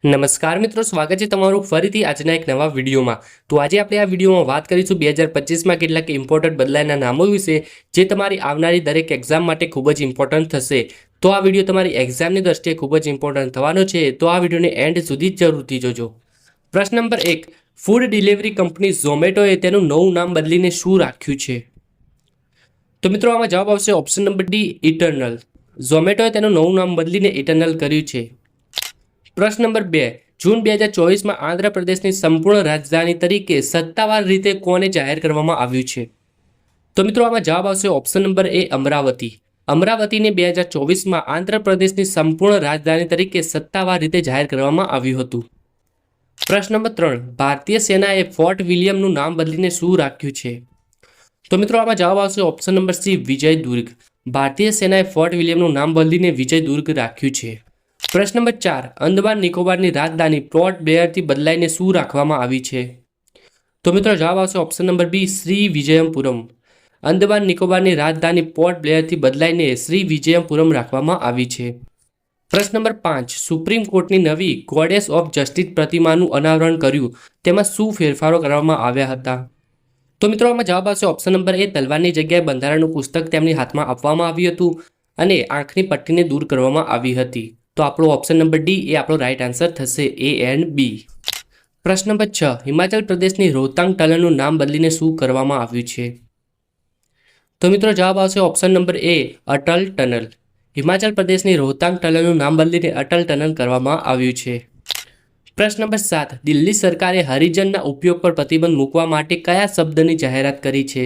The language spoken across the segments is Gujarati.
નમસ્કાર મિત્રો, સ્વાગત છે તમારું ફરીથી આજના એક નવા વિડીયોમાં। તો આજે આપણે આ વિડીયોમાં વાત કરીશું 2025માં કેટલાક ઇમ્પોર્ટન્ટ બદલાયેલા નામો વિશે, જે તમારી આવનારી દરેક એક્ઝામ માટે ખૂબ જ ઇમ્પોર્ટન્ટ થશે। તો આ વિડીયો તમારી એક્ઝામની દ્રષ્ટિએ ખૂબ જ ઇમ્પોર્ટન્ટ થવાનો છે, તો આ વિડીયોને એન્ડ સુધી જરૂરથી જોજો। પ્રશ્ન નંબર 1, ફૂડ ડિલિવરી કંપની ઝોમેટોએ તેનું નવું નામ બદલીને શું રાખ્યું છે? તો મિત્રો આમાં જવાબ આવશે ઓપ્શન નંબર ડી, ઇટરનલ। ઝોમેટોએ તેનું નવું નામ બદલીને ઇટરનલ કર્યું છે। પ્રશ્ન નંબર 2, જૂન 2024માં આંધ્રપ્રદેશની સંપૂર્ણ રાજધાની તરીકે સત્તાવાર રીતે કોને જાહેર કરવામાં આવ્યું છે? તો મિત્રો આમાં જવાબ આવશે ઓપ્શન નંબર એ, અમરાવતી। અમરાવતીને 2024માં આંધ્રપ્રદેશની સંપૂર્ણ રાજધાની તરીકે સત્તાવાર રીતે જાહેર કરવામાં આવ્યું હતું। પ્રશ્ન નંબર 3, ભારતીય સેનાએ ફોર્ટ વિલિયમનું નામ બદલીને શું રાખ્યું છે? તો મિત્રો આમાં જવાબ આવશે ઓપ્શન નંબર સી, વિજય દુર્ગ। ભારતીય સેનાએ ફોર્ટ વિલિયમનું નામ બદલીને વિજય દુર્ગ રાખ્યું છે। પ્રશ્ન નંબર 4, અંદમાન નિકોબારની રાજધાની પોર્ટ બ્લેયરથી બદલાઈને શું રાખવામાં આવી છે? તો મિત્રો જવાબ આવશે option number B, Shri Vijayapuram. Andaman નિકોબારની રાજધાની પોર્ટ બ્લેયરથી બદલાઈને શ્રી વિજયમપુરમ રાખવામાં આવી છે। પ્રશ્ન નંબર 5, સુપ્રીમ કોર્ટની નવી ગોડેસ ઓફ જસ્ટિસ પ્રતિમાનું અનાવરણ કર્યું, તેમાં શું ફેરફારો કરવામાં આવ્યા હતા? તો મિત્રો આમાં જવાબ આવશે ઓપ્શન નંબર એ, તલવારની જગ્યાએ બંધારણનું પુસ્તક તેમની હાથમાં આપવામાં આવ્યું હતું અને આંખની પટ્ટીને દૂર કરવામાં આવી હતી। તો આપણો ઓપ્શન નંબર ડી એ આપણો રાઈટ આન્સર થશે, એ એન્ડ બી। પ્રશ્ન નંબર 6, હિમાચલ પ્રદેશની રોહતાંગ ટનલનું નામ બદલીને શું કરવામાં આવ્યું છે? તો મિત્રો જવાબ આવશે ઓપ્શન નંબર એ, અટલ ટનલ। હિમાચલ પ્રદેશની રોહતાંગ ટનલનું નામ બદલીને અટલ ટનલ કરવામાં આવ્યું છે। પ્રશ્ન નંબર 7, દિલ્હી સરકારે હરિજનના ઉપયોગ પર પ્રતિબંધ મૂકવા માટે કયા શબ્દની જાહેરાત કરી છે?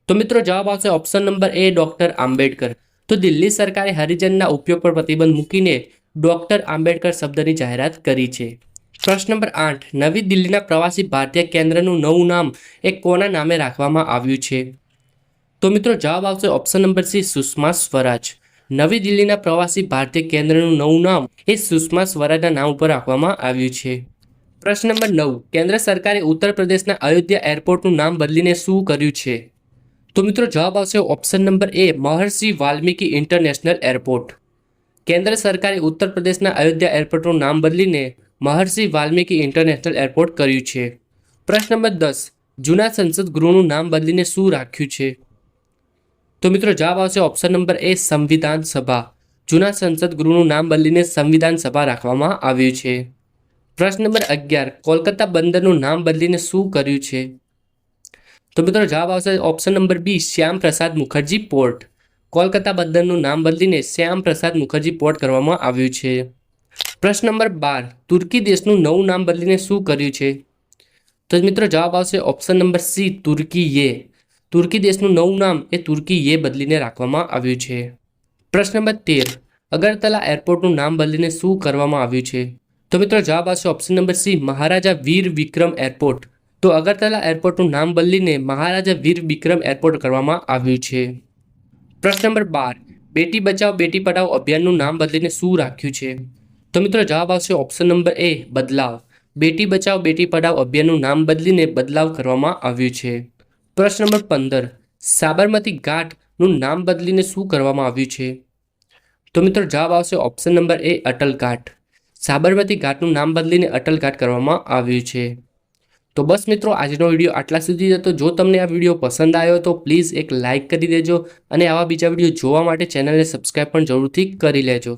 તો મિત્રો જવાબ આવશે ઓપ્શન નંબર એ, ડોક્ટર આંબેડકર। તો દિલ્હી સરકારે હરિજનના ઉપયોગ પર પ્રતિબંધ મૂકીને ડોક્ટર આંબેડકર શબ્દની જાહેરાત કરી છે। પ્રશ્ન નંબર 8, નવી દિલ્હીના પ્રવાસી ભારતીય કેન્દ્રનું નવું નામ એ કોના નામે રાખવામાં આવ્યું છે? તો મિત્રો જવાબ આવશે option number C, Sushma Swaraj. નવી દિલ્હીના પ્રવાસી ભારતીય કેન્દ્રનું નવું નામ એ સુષ્મા સ્વરાજના નામ ઉપર રાખવામાં આવ્યું છે। પ્રશ્ન નંબર 9, કેન્દ્ર સરકારે ઉત્તર પ્રદેશના અયોધ્યા એરપોર્ટનું નામ બદલીને શું કર્યું છે? તો મિત્રો જવાબ આવશે ઓપ્શન નંબર એ, મહર્ષિ વાલ્મીકી ઇન્ટરનેશનલ એરપોર્ટ। કેન્દ્ર સરકારે ઉત્તર પ્રદેશના અયોધ્યા એરપોર્ટનું નામ બદલીને મહર્ષિ વાલ્મીકી ઇન્ટરનેશનલ એરપોર્ટ કર્યું છે। પ્રશ્ન નંબર 10, જૂના સંસદ ગૃહનું નામ બદલીને શું રાખ્યું છે? તો મિત્રો જવાબ આવશે ઓપ્શન નંબર એ, સંવિધાન સભા। જૂના સંસદ ગૃહનું નામ બદલીને સંવિધાન સભા રાખવામાં આવ્યું છે। પ્રશ્ન નંબર 11, કોલકાતા બંદરનું નામ બદલીને શું કર્યું છે? તો મિત્રો જવાબ આવશે ઓપ્શન નંબર બી, શ્યામ પ્રસાદ મુખર્જી પોર્ટ। કોલકાતા બંદરનું નામ બદલીને શ્યામ પ્રસાદ મુખર્જી પોર્ટ કરવામાં આવ્યું છે। પ્રશ્ન નંબર 12, તુર્કી દેશનું નવું નામ બદલીને શું કર્યું છે? તો મિત્રો જવાબ આવશે ઓપ્શન નંબર સી, તુર્કીએ। તુર્કી દેશનું નવું નામ એ તુર્કીએ બદલીને રાખવામાં આવ્યું છે। પ્રશ્ન નંબર 13, અગરતલા એરપોર્ટનું નામ બદલીને શું કરવામાં આવ્યું છે? તો મિત્રો જવાબ આવશે ઓપ્શન નંબર સી, મહારાજા વીર વિક્રમ એરપોર્ટ। તો અગરતલા એરપોર્ટનું નામ બદલીને મહારાજા વીર વિક્રમ એરપોર્ટ કરવામાં આવ્યું છે। પ્રશ્ન નંબર 12, બેટી બચાવો બેટી પઢાઓ અભિયાનનું નામ બદલીને શું રાખ્યું છે? તો મિત્રો જવાબ આવશે ઓપ્શન નંબર એ, બદલાવ। બેટી બચાવો બેટી પઢાઓ અભિયાનનું નામ બદલીને બદલાવ કરવામાં આવ્યું છે। પ્રશ્ન નંબર 15, સાબરમતી ઘાટનું નામ બદલીને શું કરવામાં આવ્યું છે? તો મિત્રો જવાબ આવશે ઓપ્શન નંબર એ, અટલ ઘાટ। સાબરમતી ઘાટનું નામ બદલીને અટલ ઘાટ કરવામાં આવ્યું છે। તો બસ મિત્રો, આજનો વિડીયો આટલા સુધી હતો। જો તમને આ વિડીયો પસંદ આવ્યો તો પ્લીઝ એક લાઇક કરી દેજો અને આવા બીજા વિડીયો જોવા માટે ચેનલને સબસ્ક્રાઈબ પણ જરૂરથી કરી લેજો।